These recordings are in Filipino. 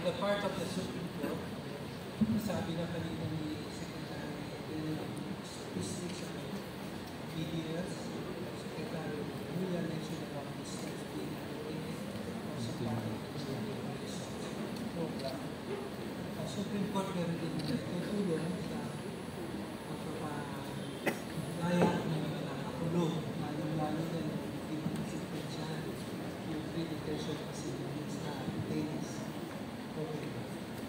the part of the Supreme Court, sabi na kanina ni Secretary Statistics and BDS, Secretary Julia mentioned about the steps being taken also part of the program. Supreme Court meron din tutulong sa pagpapagaya ng mga nakakulong, lalo-lalo na yung hindi mo nasipensyahan yung pre-detention facilities na details. Okay.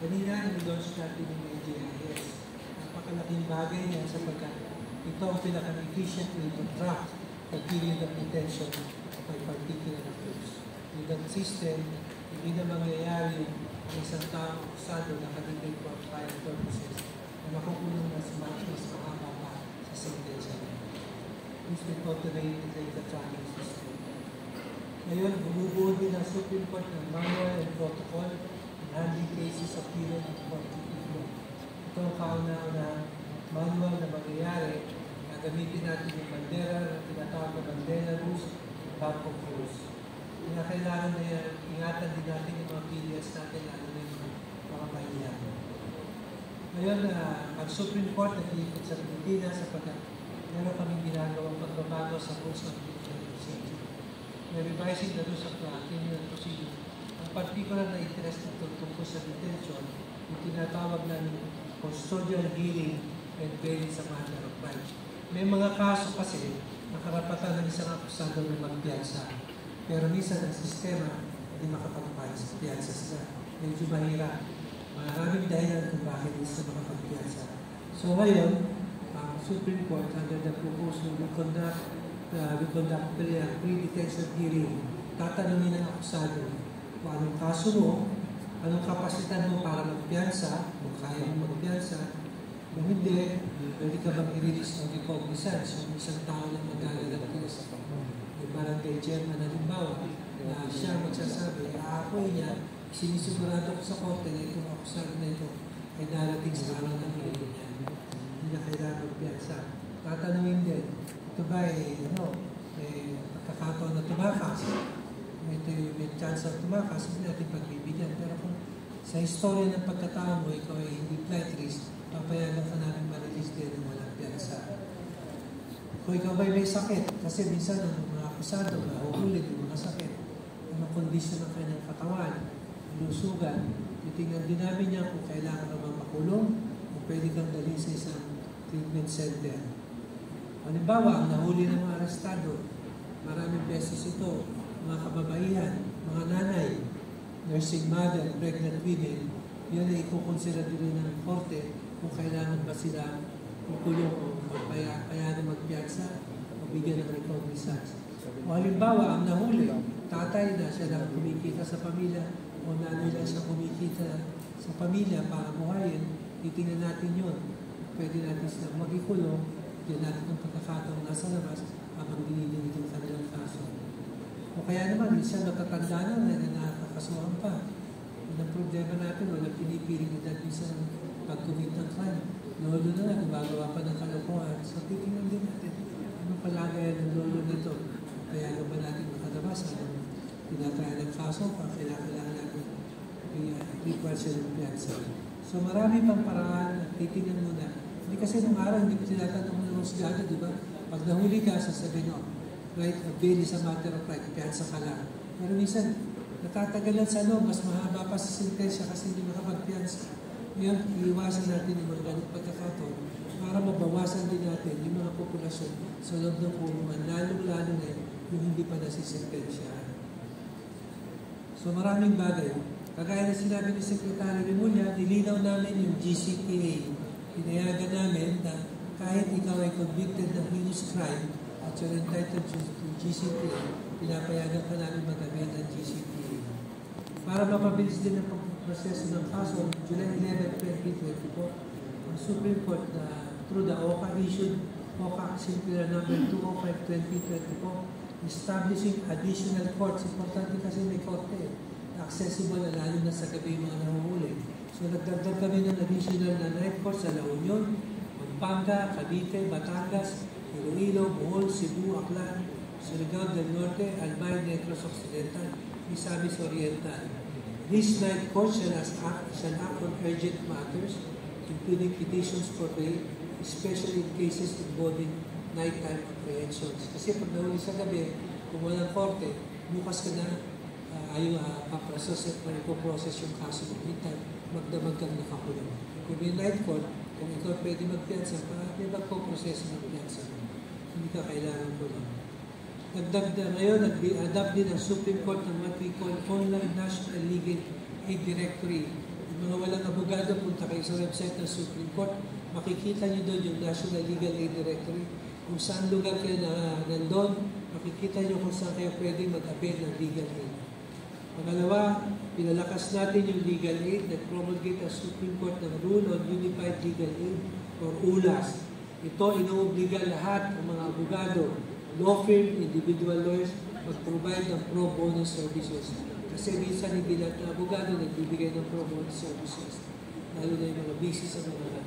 Kanina, in-launch natin yung NJIS. Napakalaking bagay niya sapagkat ito ang pinaka-efficient way to track the period of detention of a particular accused. With that system, hindi na mangyayari yung isang taong akusado na kanilay for trial purposes na makukulong mas mahaba pa sa sentensya niya. This will automate the tracking system. Ngayon, bumubuo din ang Supreme Court ng manual and protocol in handling cases of period of particular. Ito ang kauna-unahang manual na mangyayari na gamitin natin yung bandera na tinatawag na bandera rules, backup rules. Kaya kailangan na yan, ingatan din natin yung mga PDS natin, lalo na yung mga pahiyan. Ngayon, ang Supreme Court nag-iikot sa Pilipinas sapagkat meron kaming ginagawang pagbabago sa rules of detention procedure. May revising the rules of criminal procedure. Ang particular na interest nito tungkol sa detention, yung tinatawag namin custodial hearing and bail sa matter of right. May mga kaso kasi na karapatan ng isang akusado na magpiyansa. Pero minsan ang sistema hindi makapagpiyansa sila. Medyo mahirap. Maraming dahilan kung bakit hindi sila makapagpiyansa. So ngayon, ang Supreme Court under the proposal will conduct pre-detention hearing. Tatanungin ng akusado kung anong kaso mo, anong kapasitan mo para magpiyansa, kung kaya mo magpiyansa, kung hindi, pwede ka bang i-release ng recognizance yung isang tao lang magagalagay sa yung barangay chairman halimbawa na siya magsasabi, aakoy niya, sinisigurado ko sa korte na itong akusado na ito ay darating sa araw ng hearing niya. Hindi na kailangan magpiyansa. Tatanungin din, ito ba may pagkakataon na tumakas? May chance na tumakas, hindi natin pagbibigyan. Pero kung sa istorya ng pagkatao mo, ikaw ay hindi flight risk, papayagan ka namin ma-release din ng walang piyansa. Kung ikaw ba may sakit, kasi minsan ang mga akusado, mahuhulid yung mga sakit, ang kondisyon ng kanyang katawan, lusugan, titingnan din namin niya kung kailangan ka bang makulong o pwede kang dalhin sa isang treatment center. Halimbawa, ang nahuli ng mga arestado, maraming beses ito, mga kababaihan, mga nanay, nursing mother, pregnant women, yun ay ikukonsidera din ng korte kung kailangan ba sila kukulong o payagan magpiyansa o bigyan ng recognizance. O halimbawa, ang nahuli, tatay na siya lang kumikita sa pamilya o nanay lang siya kumikita sa pamilya para buhayin, titingnan natin yun. Pwede natin silang magikulong, bigyan natin ng pagkakataong nasa labas habang dinidinig yung kanilang kaso. O kaya naman, minsan natatanda na nakakasuhan pa. Ang problema natin, walang pinipiling edad minsan pag-commit ng crime. Lolo na lang, gumagawa pa ng kalokohan. So, titingnan din natin. Anong palagayan ng lolo nito? Kaya ba natin makalabas? Anong tinatry ng kaso pa? Kailangan natin i-require siya ng piyansa. So, marami pang paraan. Titingnan muna. Hindi kasi nung araw, hindi ko tinatanong ng husgado, di ba? Pag nahuli ka, sasabihin nyo, right, a bail is a matter of right, piyansa ka lang. Pero minsan, natatagalan sa loob, mas mahaba pa sa sentensya kasi hindi makapagpiyansa. Ngayon, iiwasan natin yung mga ganit pagkakataon para mabawasan din natin yung mga populasyon sa loob ng kulungan, lalong-lalo na yung hindi pa nasisentensyahan. So maraming bagay. Kagaya na sinabi ni Secretary Remulla, nilinaw namin yung GCPA. Pinayagan namin na kahit ikaw ay convicted ng heinous crime at you're entitled to GCPA, pinapayagan ka namin mag-avail ng GCPA. Para mapabilis din ang proseso ng kaso, July 11, 2024, ang Supreme Court through the OCA issued OCA Circular No. 205/2024 establishing additional courts. Importante kasi may korte accessible na lalo na sa gabi mga nahuhuli. So nagdagdag kami ng additional na night courts sa La Union, Pampanga, Cavite, Batangas, Iloilo, Bohol, Cebu, Aklan, Surigao del Norte, Albay, Negros Occidental, Misamis Oriental. This night court shall act on urgent matters, including petitions for bail, especially in cases involving nighttime apprehensions. Kasi pag nahuli sa gabi, kung walang korte, bukas ka na paprocess at maripoprocess yung kaso ng meantime, magdamag kang nakakulong. Kung may night court, kung ikaw pwede magpiyansa, may magpoprocess ng piyansa. Hindi ka kailangan ko lang. Ngayon, nag-adapt din ang Supreme Court ng what we call Online National Legal Aid Directory. Yung mga walang abogado, punta kayo sa website ng Supreme Court, makikita nyo doon yung National Legal Aid Directory. Kung saan lugar kayo nandun, makikita nyo kung saan kayo pwede mag-avail ng legal aid. Pangalawa, pinalakas natin yung legal aid, nag-promulgate ang Supreme Court ng Rule on Unified Legal Aid or ULAS. Ito, inuobliga lahat ng mga abogado, law firm, individual lawyers, mag-provide ng pro bono services. Kasi minsan hindi lahat ng abogado nagbibigay ng pro bono services. Lalo na yung mga busy sa mga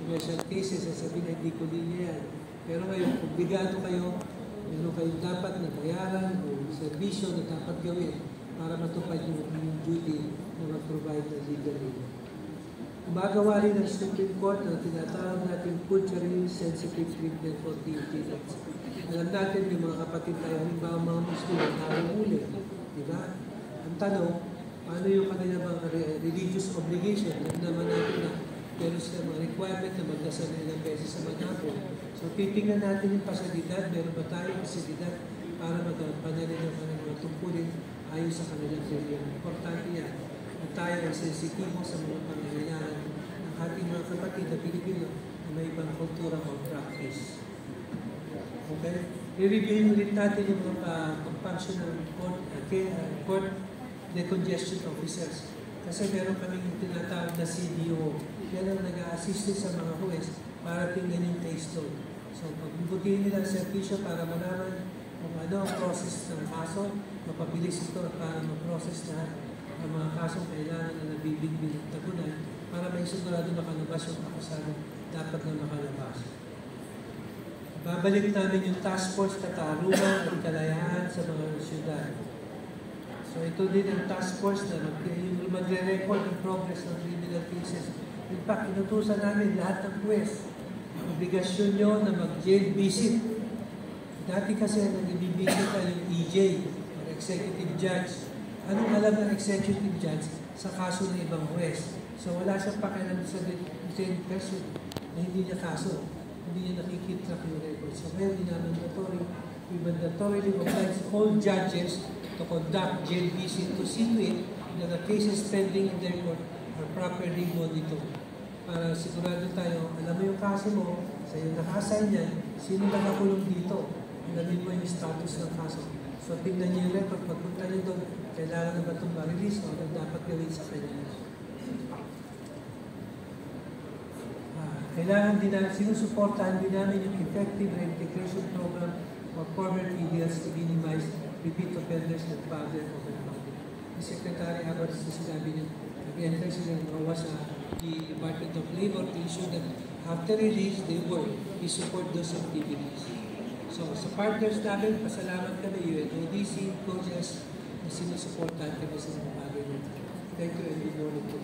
commercial cases, sasabihin na hindi ko linya yan. Pero ngayon, obligado kayo, meron kayong dapat na bayaran o servisyo na dapat gawin para matupad yung duty na mag-provide ng legal aid. Gumagawa rin ng Supreme Court na tinatawag natin culturally sensitive treatment for DUTs. Alam natin yung mga kapatid tayo, halimbawa mga Muslim na nahuhuli. Diba? Ang tanong, paano yung kanilang mga religious obligation? Alam naman natin na meron sila mga requirement na magdasal na ilang beses sa maghapon. So titingnan natin yung pasilidad, meron ba tayong pasilidad para magpanalin ng kanilang tungkulin ayon sa kanilang religion. Importante yan. At tayo ay sensitibo sa mga pangangailangan ng ating mga kapatid na Pilipino na may ibang kultura o practice. Okay? I-review ulit natin yung mga function ng court decongestion officers. Kasi meron kaming tinatawag na CDO. Yan ang nag-a-assist sa mga huwes para tingnan yung case load. So, pagbutihin nila ang servisyo para malaman kung ano ang process ng kaso, mapabilis ito para ma-process na ang mga kasong kailangan na nabibigbig ng tagunan para may sigurado makalabas yung akusado dapat na makalabas. Babalik namin yung task force katarungan at kalayaan sa mga syudad. So ito din ang task force na magre-record ng progress ng criminal cases. In fact, inutusan namin lahat ng huwes. Ang obligasyon nyo na mag-jail visit. Dati kasi nag-ibibisit tayo yung EJ, or executive judge. Anong alam ng executive judge sa kaso ng ibang huwes? So wala siyang pakialam sa same person na hindi niya kaso. Hindi niya nakikita yung record. So ngayon, we mandatorily obliges all judges to conduct jail visit to see to it that the cases pending in their court are properly monitored. Para sigurado tayo, alam mo yung kaso mo, sa yung naka-assign yan, sino ba nakulong dito? Alamin mo yung status ng kaso. So tingnan niyo yung record, pagpunta niyo doon, kailangan na ba itong ma-release o ano dapat gawin sa kanya? Kailangan din namin, sinusuportahan din namin yung effective reintegration program for former PDLs to minimize repeat offenders and bother over the public. The Secretary Abbott sinabi niya, nag-enter sila ng OWA sa the Department of Labor to ensure that after release, they work, we support those activities. So sa partners namin, pasalamat kami, UNODC, coaches, na sinusuportahan kami sa mga bagay nito. Thank you and good morning.